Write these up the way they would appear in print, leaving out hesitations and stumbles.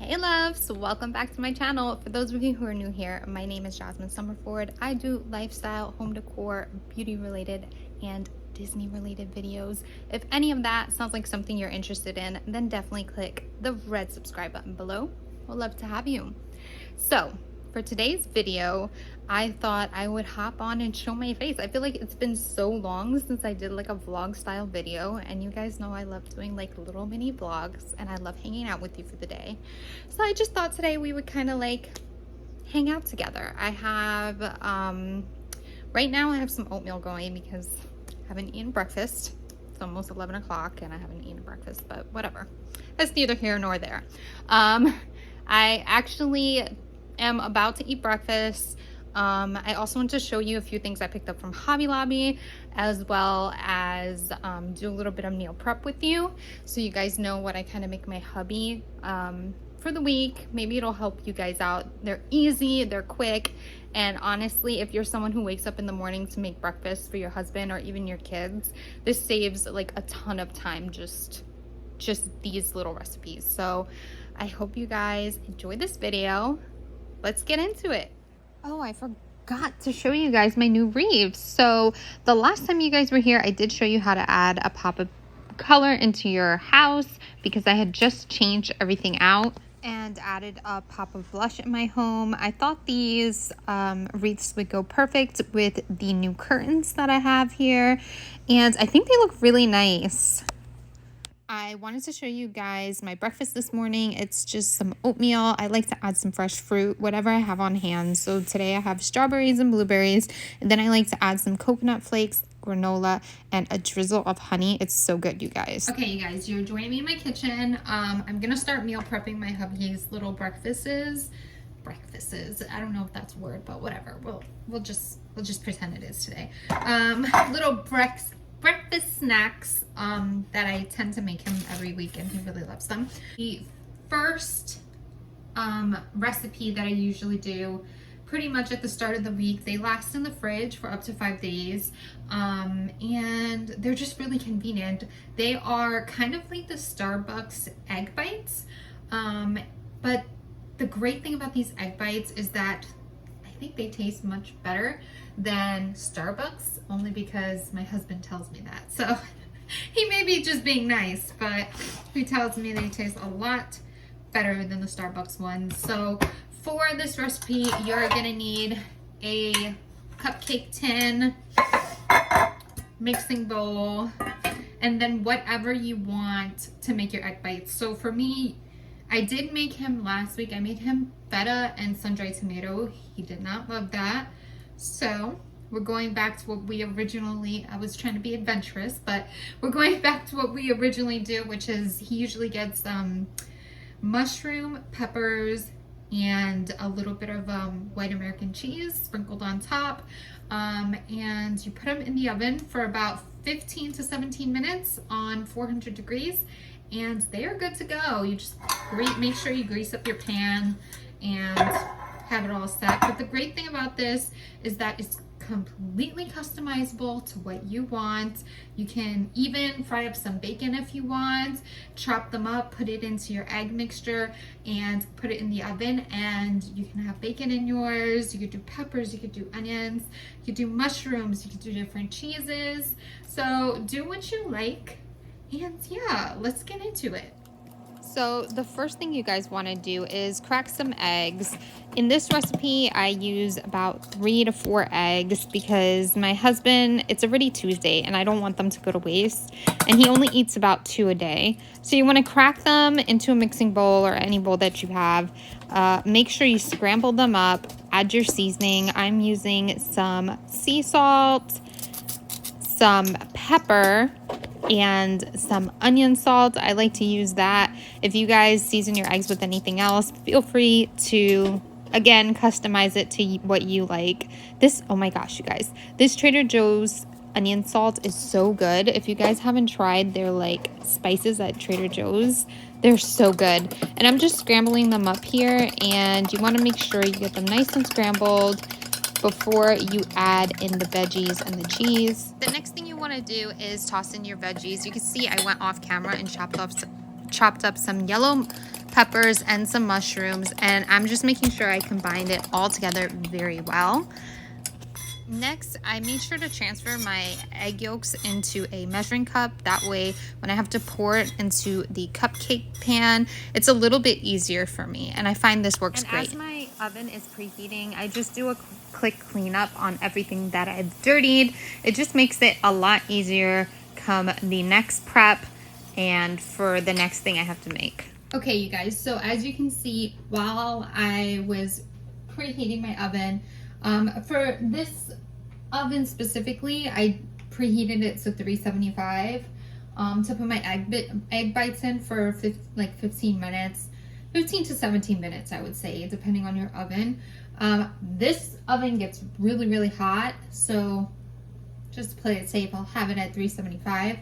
Hey loves, welcome back to my channel. For those of you who are new here, my name is Jasmine Summerford. I do lifestyle, home decor, beauty related, and Disney related videos. If any of that sounds like something you're interested in, then definitely click the red subscribe button below. We'd love to have you. So for today's video, I thought I would hop on and show my face. I feel like it's been so long since I did like a vlog style video, and you guys know I love doing like little mini vlogs and I love hanging out with you for the day. So I just thought today we would kind of like hang out together. I have right now I have some oatmeal going because I haven't eaten breakfast. It's almost 11 o'clock and I haven't eaten breakfast, but whatever, that's neither here nor there. I actually am about to eat breakfast. I also want to show you a few things I picked up from Hobby Lobby, as well as do a little bit of meal prep with you, so you guys know what I kind of make my hubby for the week. Maybe it'll help you guys out. They're easy, they're quick, and honestly, if you're someone who wakes up in the morning to make breakfast for your husband or even your kids, this saves like a ton of time, just these little recipes. So I hope you guys enjoy this video. Let's get into it. Oh, I forgot to show you guys my new wreaths. So the last time you guys were here, I did show you how to add a pop of color into your house because I had just changed everything out and added a pop of blush in my home. I thought these wreaths would go perfect with the new curtains that I have here, and I think they look really nice. I wanted to show you guys my breakfast this morning. It's just some oatmeal. I like to add some fresh fruit, whatever I have on hand. So today I have strawberries and blueberries. And then I like to add some coconut flakes, granola, and a drizzle of honey. It's so good, you guys. Okay, you guys, you're joining me in my kitchen. I'm gonna start meal prepping my hubby's little breakfasts. I don't know if that's a word, but whatever. We'll just pretend it is today. Little breakfast snacks that I tend to make him every week, and he really loves them. The first recipe that I usually do pretty much at the start of the week, they last in the fridge for up to 5 days, and they're just really convenient. They are kind of like the Starbucks egg bites, but the great thing about these egg bites is that I think they taste much better than Starbucks, only because my husband tells me that. So he may be just being nice, but he tells me they taste a lot better than the Starbucks ones. So for this recipe, you're gonna need a cupcake tin, mixing bowl, and then whatever you want to make your egg bites. So for me, I did make him last week. I made him feta and sun-dried tomato. He did not love that. So we're going back to what we originally, I was trying to be adventurous, but we're going back to what we originally do, which is he usually gets mushroom, peppers, and a little bit of white American cheese sprinkled on top. And you put them in the oven for about 15 to 17 minutes on 400 degrees. And they are good to go. You just make sure you grease up your pan and have it all set. But the great thing about this is that it's completely customizable to what you want. You can even fry up some bacon if you want, chop them up, put it into your egg mixture, and put it in the oven, and you can have bacon in yours. You could do peppers, you could do onions, you could do mushrooms, you could do different cheeses. So do what you like. And yeah, let's get into it. So the first thing you guys want to do is crack some eggs. In this recipe, I use about 3 to 4 eggs because my husband, it's already Tuesday and I don't want them to go to waste. And he only eats about 2 a day. So you want to crack them into a mixing bowl or any bowl that you have. Make sure you scramble them up, add your seasoning. I'm using some sea salt, some pepper, and some onion salt. I like to use that. If you guys season your eggs with anything else, feel free to, again, customize it to what you like. This, oh my gosh, you guys, this Trader Joe's onion salt is so good. If you guys haven't tried their like spices at Trader Joe's, they're so good. And I'm just scrambling them up here, and you want to make sure you get them nice and scrambled before you add in the veggies and the cheese. The next thing you want to do is toss in your veggies. You can see I went off camera and chopped chopped up some yellow peppers and some mushrooms, and I'm just making sure I combined it all together very well. Next, I made sure to transfer my egg yolks into a measuring cup. That way, when I have to pour it into the cupcake pan, it's a little bit easier for me, and I find this works great. As my oven is preheating, I just do a quick cleanup on everything that I've dirtied. It just makes it a lot easier come the next prep and for the next thing I have to make. Okay, you guys, so as you can see, while I was preheating my oven, for this oven specifically, I preheated it to 375 to put my egg bites in for 15 minutes, 15 to 17 minutes, I would say, depending on your oven. This oven gets really hot, so just to play it safe, I'll have it at 375.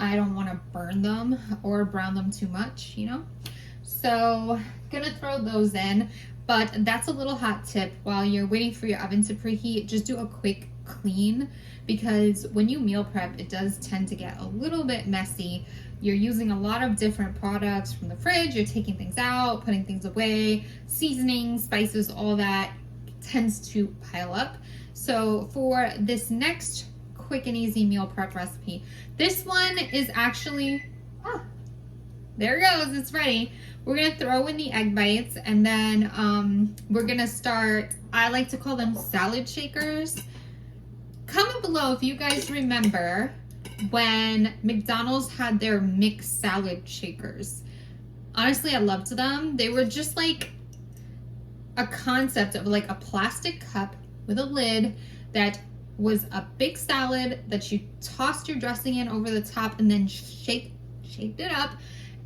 I don't want to burn them or brown them too much, you know. So gonna throw those in. But that's a little hot tip. While you're waiting for your oven to preheat, just do a quick clean, because when you meal prep, it does tend to get a little bit messy. You're using a lot of different products from the fridge. You're taking things out, putting things away, seasoning, spices, all that tends to pile up. So for this next quick and easy meal prep recipe, this one is actually, there it goes, it's ready. We're gonna throw in the egg bites, and then we're gonna start, I like to call them salad shakers. Comment below if you guys remember when McDonald's had their mixed salad shakers. Honestly, I loved them. They were just like a concept of like a plastic cup with a lid that was a big salad that you tossed your dressing in over the top and then shaped it up,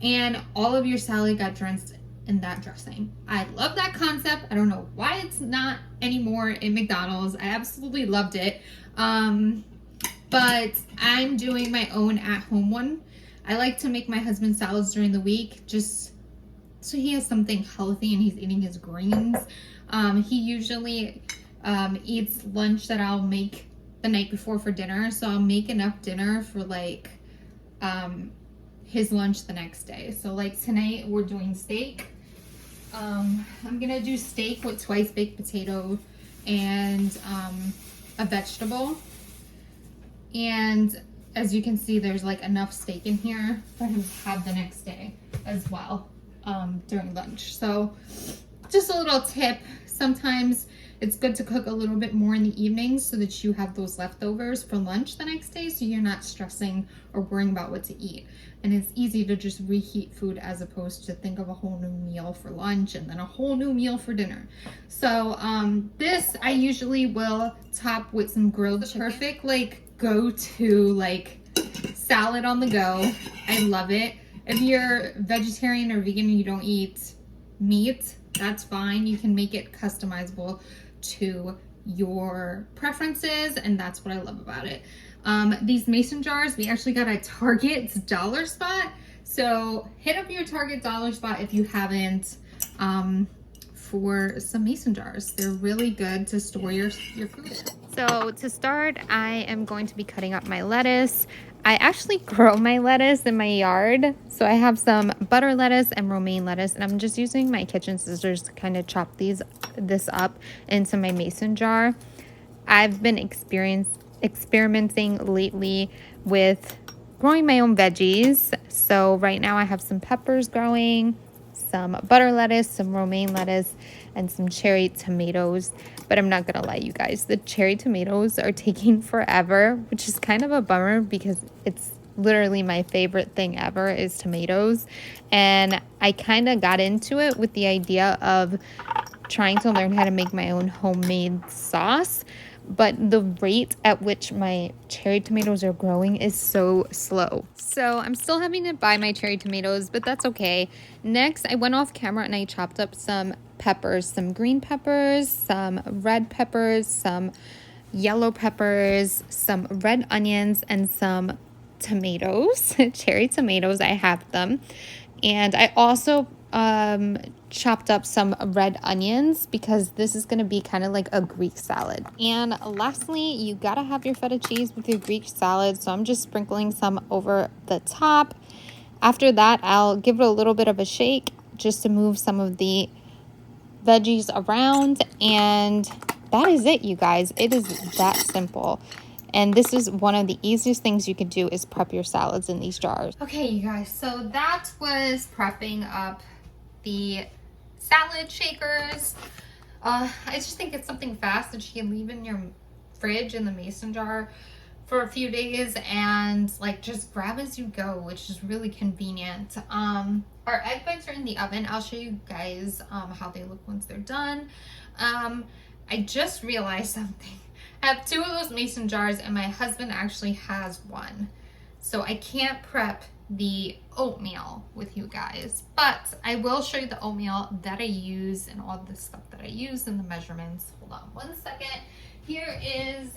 and all of your salad got drenched in that dressing. I love that concept. I don't know why it's not anymore in McDonald's. I absolutely loved it. But I'm doing my own at-home one. I like to make my husband salads during the week just so he has something healthy and he's eating his greens. He usually eats lunch that I'll make the night before for dinner, so I'll make enough dinner for like his lunch the next day. So like tonight we're doing steak. I'm gonna do steak with twice baked potato and a vegetable, and as you can see, there's like enough steak in here for him to have the next day as well during lunch. So just a little tip, sometimes it's good to cook a little bit more in the evenings so that you have those leftovers for lunch the next day, so you're not stressing or worrying about what to eat. And it's easy to just reheat food as opposed to think of a whole new meal for lunch and then a whole new meal for dinner. So this I usually will top with some grilled chicken. Perfect like go-to like salad on the go. I love it. If you're vegetarian or vegan and you don't eat meat, that's fine. You can make it customizable to your preferences, and that's what I love about it. These mason jars we actually got at Target's dollar spot, so hit up your Target dollar spot if you haven't for some mason jars. They're really good to store your food in. So to start, I am going to be cutting up my lettuce. I actually grow my lettuce in my yard. So I have some butter lettuce and romaine lettuce, and I'm just using my kitchen scissors to kind of chop this up into my mason jar. I've been experimenting lately with growing my own veggies. So right now I have some peppers growing, some butter lettuce, some romaine lettuce, and some cherry tomatoes. But I'm not gonna lie, you guys, the cherry tomatoes are taking forever, which is kind of a bummer because it's literally my favorite thing ever is tomatoes. And I kind of got into it with the idea of trying to learn how to make my own homemade sauce, but the rate at which my cherry tomatoes are growing is so slow. So I'm still having to buy my cherry tomatoes, but that's okay. Next, I went off camera and I chopped up some peppers, some green peppers, some red peppers, some yellow peppers, some red onions, and some tomatoes, cherry tomatoes. I have them. And I also chopped up some red onions because this is going to be kind of like a Greek salad. And lastly, you got to have your feta cheese with your Greek salad. So I'm just sprinkling some over the top. After that, I'll give it a little bit of a shake just to move some of the veggies around, and that is it, you guys. It is that simple. And this is one of the easiest things you can do, is prep your salads in these jars. Okay, you guys, so that was prepping up the salad shakers. I just think it's something fast that you can leave in your fridge in the mason jar for a few days and like just grab as you go, which is really convenient. Our egg bites are in the oven. I'll show you guys how they look once they're done. I just realized something. I have 2 of those mason jars and my husband actually has one. So I can't prep the oatmeal with you guys, but I will show you the oatmeal that I use and all the stuff that I use and the measurements. Hold on one second. Here is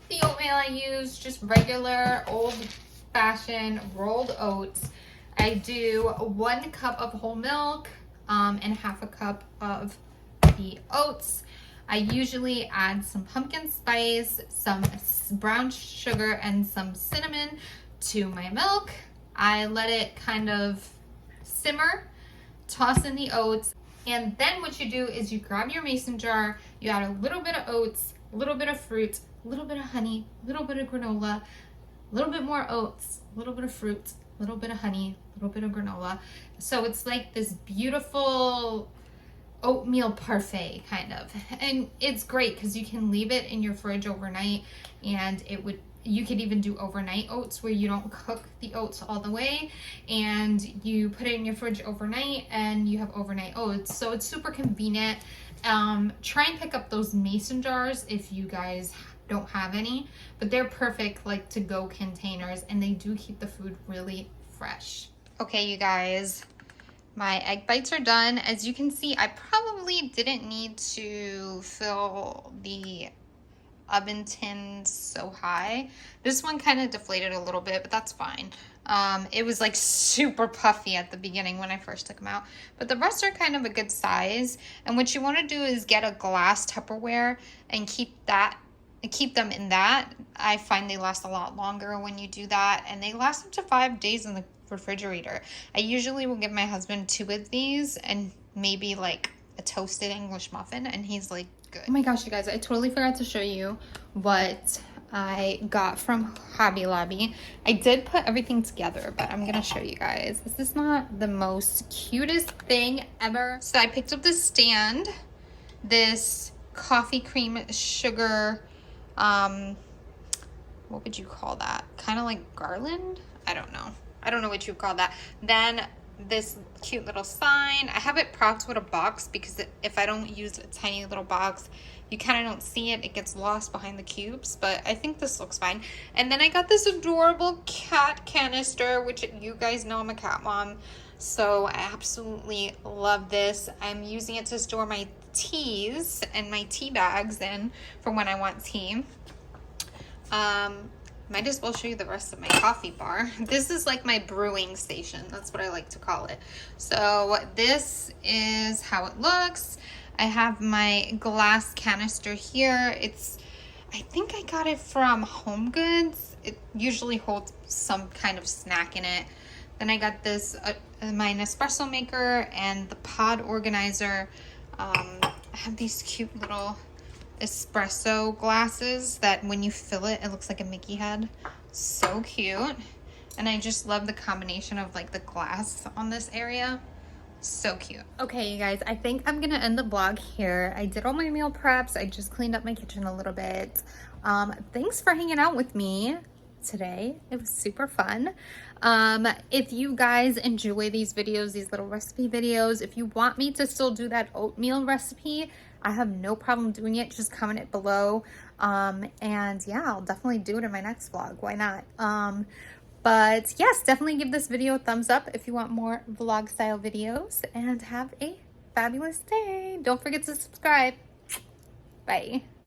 the oatmeal I use, just regular old-fashioned rolled oats. I do 1 cup of whole milk and half a cup of the oats. I usually add some pumpkin spice, some brown sugar, and some cinnamon to my milk. I let it kind of simmer, toss in the oats, and then what you do is you grab your mason jar, you add a little bit of oats, a little bit of fruit, a little bit of honey, a little bit of granola, a little bit more oats, a little bit of fruit, a little bit of honey, a little bit of granola. So it's like this beautiful oatmeal parfait kind of, and it's great because you can leave it in your fridge overnight, and you could even do overnight oats where you don't cook the oats all the way and you put it in your fridge overnight and you have overnight oats. So it's super convenient. Try and pick up those mason jars if you guys don't have any, but they're perfect like to go containers, and they do keep the food really fresh. Okay, you guys, my egg bites are done. As you can see, I probably didn't need to fill the oven tin so high. This one kind of deflated a little bit, but that's fine. It was like super puffy at the beginning when I first took them out, but the rest are kind of a good size. And what you want to do is get a glass Tupperware and keep them in that. I find they last a lot longer when you do that, and they last up to 5 days in the refrigerator. I usually will give my husband 2 of these and maybe like a toasted English muffin, and he's like, good. Oh my gosh, you guys, I totally forgot to show you what I got from Hobby Lobby. I did put everything together, but I'm gonna show you guys. This is not the most cutest thing ever. So I picked up this stand, this coffee cream sugar, what would you call that? Kind of like garland? I don't know what you call that. Then this cute little sign. I have it propped with a box because if I don't use a tiny little box, you kind of don't see it. It gets lost behind the cubes, but I think this looks fine. And then I got this adorable cat canister, which you guys know I'm a cat mom, so I absolutely love this. I'm using it to store my teas and my tea bags in for when I want tea. Might as well show you the rest of my coffee bar. This is like my brewing station. That's what I like to call it. So this is how it looks. I have my glass canister here. I think I got it from Home Goods. It usually holds some kind of snack in it. Then I got this, my Nespresso maker and the pod organizer. I have these cute little espresso glasses that when you fill it, it looks like a Mickey head. So cute. And I just love the combination of like the glass on this area. So cute. Okay, you guys, I think I'm gonna end the vlog here. I did all my meal preps. I just cleaned up my kitchen a little bit. Thanks for hanging out with me today. It was super fun. If you guys enjoy these videos, these little recipe videos, if you want me to still do that oatmeal recipe, I have no problem doing it. Just comment it below. And yeah, I'll definitely do it in my next vlog. Why not? But yes, definitely give this video a thumbs up if you want more vlog style videos, and have a fabulous day. Don't forget to subscribe. Bye.